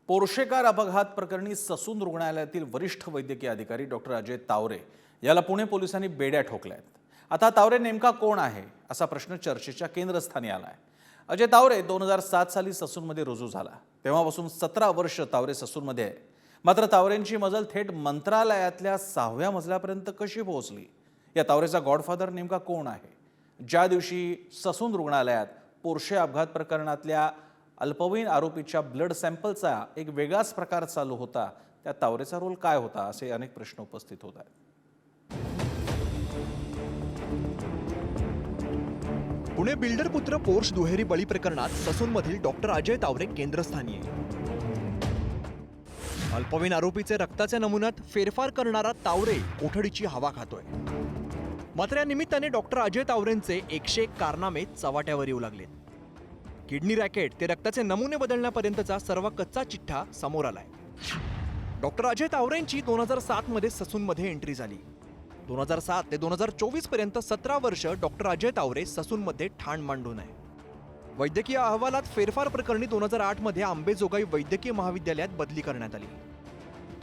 Porsche car अपघात प्रकरणी Sassoon रुग्णालयातील वरिष्ठ वैद्यकीय अधिकारी डॉक्टर अजय तावरे याला पुणे पोलिसांनी बेड्या ठोकल्या आहेत। आता तावरे नेमका कोण आहे असा प्रश्न चर्चेच्या केंद्रस्थानी आला आहे। अजय तावरे 2007 साली ससूनमध्ये रुजू झाला। तेव्हापासून 17 वर्ष तावरे ससूनमध्ये आहे। मात्र तावरेंची मजल थेट मंत्रालयातल्या 6व्या मजल्यापर्यंत कशी पोहोचली? या तावरेचा गॉडफादर नेमका कोण आहे? ज्या दिवशी ससून रुग्णालयात पोर्शे अपघात प्रकरणातल्या अल्पवयीन आरोपीच्या ब्लड सॅम्पलचा एक वेगळाच प्रकार चालू होता, त्या तावरेचा रोल काय होता असे अनेक प्रश्न उपस्थित होत आहेत। पुणे बिल्डर पुत्र पोर्श दुहेरी बळी प्रकरणात ससूनमधील डॉक्टर अजय तावरे केंद्रस्थानी आहे। अल्पवयीन आरोपीचे रक्ताच्या नमुन्यात फेरफार करणारा तावरे कोठडीची हवा खातोय। मात्र या निमित्ताने डॉक्टर अजय तावरेंचे 101 कारनामे चव्हाट्यावर येऊ लागलेत। किडनी रॅकेट ते रक्ताचे नमुने बदलण्यापर्यंतचा सर्व कच्चा चिठ्ठा समोर आलाय। डॉक्टर अजय तावरेंची 2007 मध्ये ससूनमध्ये एंट्री झाली। 2007 ते 2024 पर्यंत 17 वर्ष डॉक्टर अजय तावरे ससूनमध्ये ठाण मांडून आहे। वैद्यकीय अहवालात फेरफार प्रकरणी 2008 मध्ये अंबेजोगाई वैद्यकीय महाविद्यालयात बदली करण्यात आली।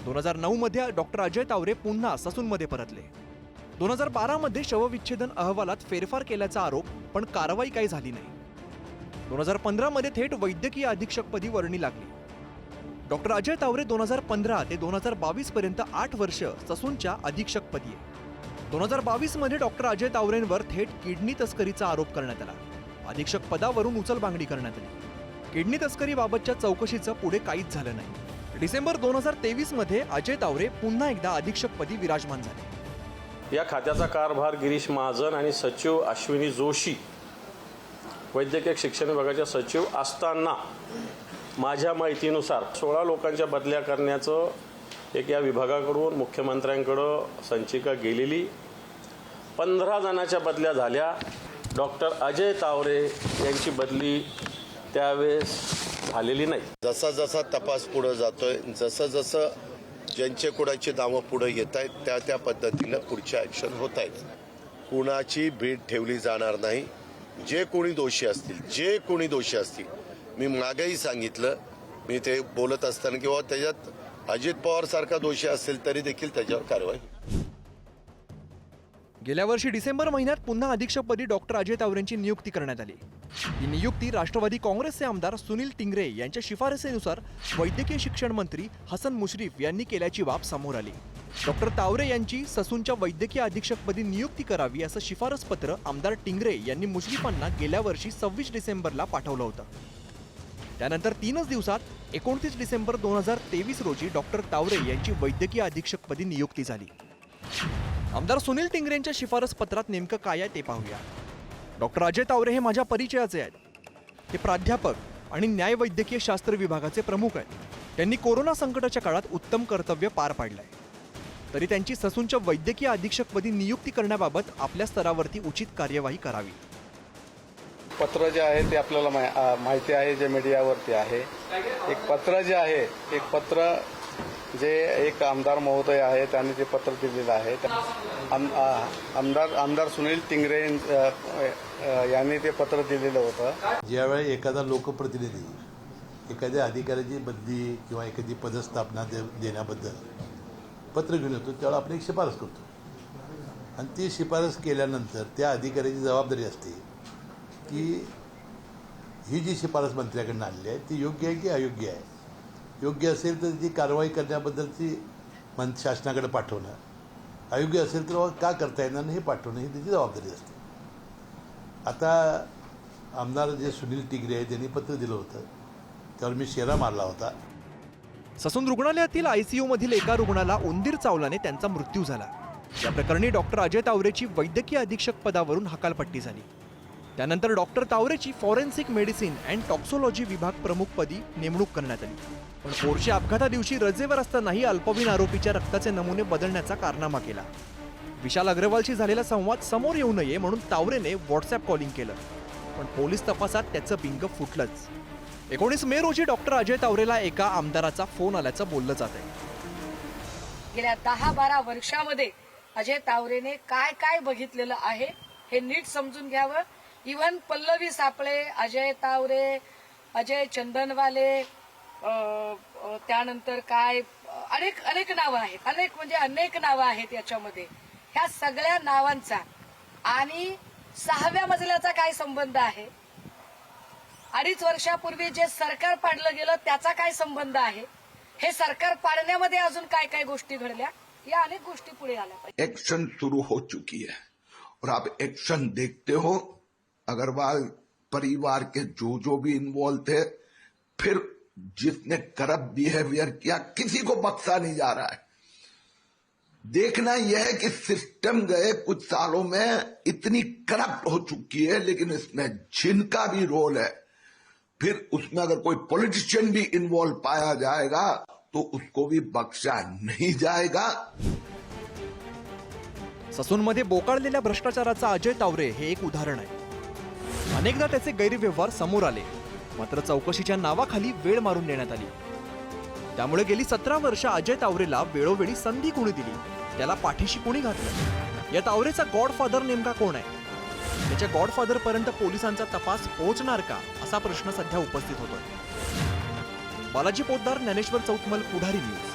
2009 मध्ये डॉक्टर अजय तावरे पुन्हा ससूनमध्ये परतले। 2012 मध्ये शवविच्छेदन अहवालात फेरफार केल्याचा आरोप, पण कारवाई काही झाली नाही। 2015 मध्ये थेट वैद्यकीय अधीक्षकपदी वर्णी लागली। डॉक्टर अजय तावरे 2015 ते 2022 पर्यंत 8 वर्ष ससूनच्या अधीक्षकपदी आहे। 2022 मध्ये डॉक्टर अजय तावरेंवर थेट किडनी तस्करीचा आरोप करण्यात आला। अधीक्षक पदावरून उचलबांगडी करण्यात आली। किडनी तस्करीबाबतच्या चौकशीचं पुढे काहीच झालं नाही। डिसेंबर 2023 मध्ये अजय तावरे पुन्हा एकदा अधीक्षकपदी विराजमान झाले। या खात्याचा कारभार गिरीश महाजन आणि सचिव अश्विनी जोशी वैद्यकीय शिक्षण विभागाच्या सचिव असताना माझ्या माहितीनुसार 16 लोकांच्या बदल्या करण्याचं एक या विभागाकडून मुख्यमंत्र्यांकडं संचिका गेलेली। 15 जणांच्या बदल्या झाल्या। डॉक्टर अजय तावरे यांची बदली त्यावेळेस झालेली नाही। जसा जसा तपास पुढे जातोय, जसं जसं ज्यांचे कुणाची नावं पुढे येत आहेत त्या पद्धतीनं पुढच्या ॲक्शन होत आहेत। कुणाची भीड ठेवली जाणार नाही। जे कोणी दोषी असतील, मी मागेही सांगितलं, मी ते बोलत असताना किंवा त्याच्यात अजित पवार सारखा दोषी असेल तरी देखील त्याच्यावर कारवाई। गेल्या वर्षी डिसेंबर महिन्यात पुन्हा अधीक्षकपदी डॉक्टर अजय तावरेंची नियुक्ती करण्यात आली। ही नियुक्ती राष्ट्रवादी काँग्रेसचे आमदार सुनील टिंगरे यांच्या शिफारसीनुसार वैद्यकीय शिक्षण मंत्री हसन मुश्रीफ यांनी केल्याची बाब समोर आली। डॉक्टर तावरे यांची ससूनच्या वैद्यकीय अधीक्षकपदी नियुक्ती करावी असं शिफारस पत्र आमदार टिंगरे यांनी मुश्रीफांना गेल्या वर्षी 26 डिसेंबरला पाठवलं होतं। त्यानंतर 3च दिवसात 29 डिसेंबर 2023 रोजी डॉक्टर तावरे यांची वैद्यकीय अधीक्षकपदी नियुक्ती झाली। आमदार सुनील टिंगरेंच्या शिफारस पत्रात नेमकं काय आहे ते पाहूया। डॉक्टर अजय तावरे हे माझ्या परिचयाचे आहेत। ते प्राध्यापक आणि न्याय वैद्यकीय शास्त्र विभागाचे प्रमुख आहेत। त्यांनी कोरोना संकटाच्या काळात उत्तम कर्तव्य पार पाडलंय। तरी त्यांची ससूनच्या वैद्यकीय अधीक्षकपदी नियुक्ती करण्याबाबत आपल्या स्तरावरती उचित कार्यवाही करावी। पत्र जे आहे ते आपल्याला माहिती आहे, जे मीडियावरती आहे। एक पत्र जे आहे, एक पत्र जे एक आमदार महोदय आहे त्यांनी ते पत्र दिलेलं आहे। आमदार सुनील टिंगरे यांनी ते पत्र दिलेलं होतं। ज्यावेळी एखादा लोकप्रतिनिधी एखाद्या अधिकाऱ्याची बदली किंवा एखादी पदस्थापना देण्याबद्दल पत्र घेऊन येतो, त्यावेळेला आपण एक शिफारस करतो आणि ती शिफारस केल्यानंतर त्या अधिकाऱ्याची जबाबदारी असते की ही जी शिफारस मंत्र्याकडून आलेली आहे ती योग्य आहे की अयोग्य आहे। योग्य असेल तर ती कारवाई करण्याबद्दलची शासनाकडे पाठवणं, अयोग्य असेल तर का करता येणार नाही हे पाठवणं ही त्याची जबाबदारी असते। आता आमदार जे सुनील टिंगरे आहे त्यांनी पत्र दिलं होतं, त्यावर मी शेरा मारला होता। ससून रुग्णालयातील ICU मधील एका रुग्णाला उंदीर चावल्याने त्यांचा मृत्यू झाला। या प्रकरणी डॉक्टर अजय तावरेची वैद्यकीय अधीक्षक पदावरून हकालपट्टी झाली। त्यानंतर डॉक्टर तावरेची फॉरेन्सिक मेडिसिन अँड टॉक्सोलॉजी विभाग प्रमुखपदी नेमणूक करण्यात आली। पण पोर्शे अपघाता दिवशी रजेवर असतानाही अल्पवयीन आरोपीच्या रक्ताचे नमुने बदलण्याचा कारनामा केला। विशाल अग्रवालशी झालेला संवाद समोर येऊ नये म्हणून तावरेने व्हॉट्सअप कॉलिंग केलं, पण पोलीस तपासात त्याचं बिंग फुटलंच। 19 मे रोजी डॉक्टर अजय तावरेला एका आमदाराचा फोन आल्याचं बोललं जात आहे। गेल्या 10-12 वर्षामध्ये अजय तावरेने काय काय बघितलेलं आहे हे नीट समजून घ्यावं। इव्हन पल्लवी सापळे, अजय तावरे, अजय चंदनवाले, त्यानंतर काय अनेक नावं आहेत, अनेक नावं आहेत याच्यामध्ये. ह्या सगळ्या नावांचा आणि 6व्या मजल्याचा काय संबंध आहे, 2.5 वर्षापूर्वी जे सरकार पाडलं गेलं त्याचा काय संबंध आहे, हे सरकार पाडण्यामध्ये अजून काय काय गोष्टी घडल्या, या अनेक गोष्टी पुढे आल्या पाहिजे. एक्शन शुरू हो चुकी है और आप एक्शन देखते हो. अग्रवाल परिवार के जो भी इन्वॉल्व थे, फिर जिसने करप्ट बिहेवियर किया किसी को बख्शा नहीं जा रहा है. देखना यह है कि सिस्टम गए कुछ सालों में इतनी करप्ट हो चुकी है, लेकिन इसमें जिनका भी रोल है, फिर उसमें अगर कोई पॉलिटिशियन भी इन्वॉल्व पाया जाएगा तो उसको भी बख्शा नहीं जाएगा. ससूनमध्ये बोकाळलेल्या भ्रष्टाचाराचा अजय तावरे हे एक उदाहरण आहे. अनेकदा त्याचे गैरव्यवहार समोर आले, मात्र चौकशीच्या नावाखाली वेळ मारून देण्यात आली. त्यामुळे गेली 17 वर्ष अजय तावरेला वेळोवेळी संधी कोणी दिली, त्याला पाठीशी कोणी घातलं. या तावरेचा गॉडफादर नेमका कोण आहे? त्याच्या गॉडफादर पर्यंत पोलिसांचा तपास पोहोचणार का, असा प्रश्न सध्या उपस्थित होतोय. बालाजी पोद्दार, ज्ञानेश्वर चौतमल, पुढारी न्यूज.